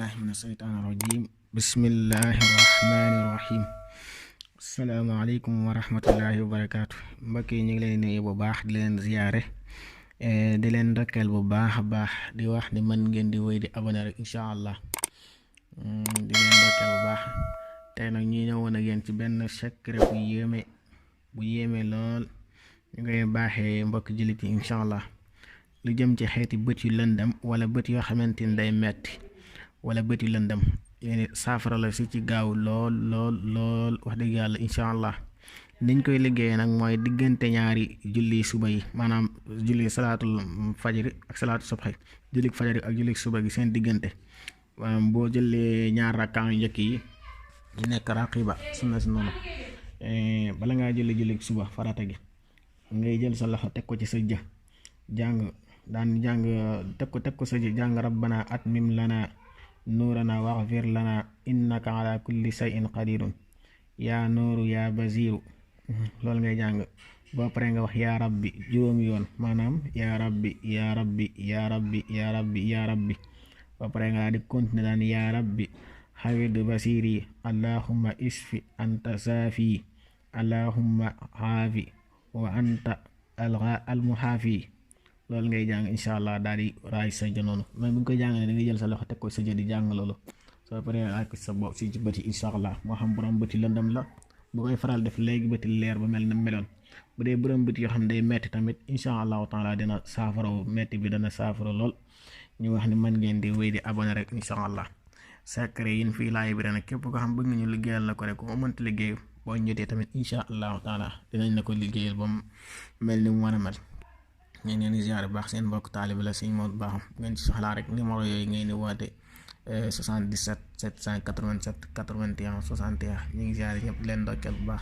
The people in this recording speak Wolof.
billahi mina shaytaani rajim bismillahi rahmaani rahim asalaamaaleykum wa rahmatullahi wa barakaatu. Mbokk yi ñu ngi leen nuyu bu baax di leen ziyaare di leen ndokkeel bu baax a baax di wax ni mën ngeen di wéy di abonné rek incha allah di leen ndokkeel bu baax. tey nag ñuy ñëwoon ak yéen ci benn secret bu yéeme lool ñu koy baaxee mbokk jullit yi incha allah. lu jëm ci xeeti bët yu lëndëm wala bët yoo xamante ni day metti wala bët yu lëndëm yéen saafara la si ci gaaw lool wax dëgg yàlla incha allah. niñ koy liggéeyee nag mooy diggante ñaari julli suba yi, maanaam julli salaatul fajri ak salaatu subhi, julli fajri ak julli suba gi seen diggante. boo jëlee ñaar rakkaa yu njëkk yi ñu nekk raqiba sunna si noonu, bala ngaa julli suba farata gi ngay jël sa loxo teg ko ci sa jë jàng teg ko sa jë jàng rabbana atmim lana nuurana waxfir lana innaka ala kulli shay'in qadirun yaa nuuru yaa basiru. loolu ngay jàng boo paree nga wax yaa rabbi juróomi yoon, maanaam yaa rabbi yaa rabbi yaa rabbi yaa rabbi yaa rabbi. boo paree nga daal di continuer daan yaa rabbi xawid basiri allahumma isfi anta saafi allahumma xaafi wa anta almuxaafi. loolu ngay jàng incha allah daal di raay sa jë noonu, mais bu ñu koy jàngalee da ngay jël sa loxo teg ko sa jë di jàng loolu. soo paree raay ko sa bopp si bët yi incha allah, moo xam borom bëti lëndëm la bu koy faral def léegi bëti leer ba mel na meloon. bu dee borom bët yoo xam ne day metti tamit incha allahu taala dina saafara metti bi dana saafara lool. ñu wax ni mën ngeen di wéy di abonné rek incha allah. secret yi fii laay bi nag képp ko xam bëgg nga ñu liggéeyal la ko rek ku ma mënti liggéey boo ñëwee tamit incha allahu taala dinañ la ko liggéeyal ba mu mel ni mu war a mel. ngeen leen di ziare baax seen mbokk taalibe la Sëñ Modou Bakhoum. ngeen ci soxlaa rek numéro yooyu ngeen di woote 77 787 81 61. ñu ngi ziare ñëpp leen ndokkeel bu baax.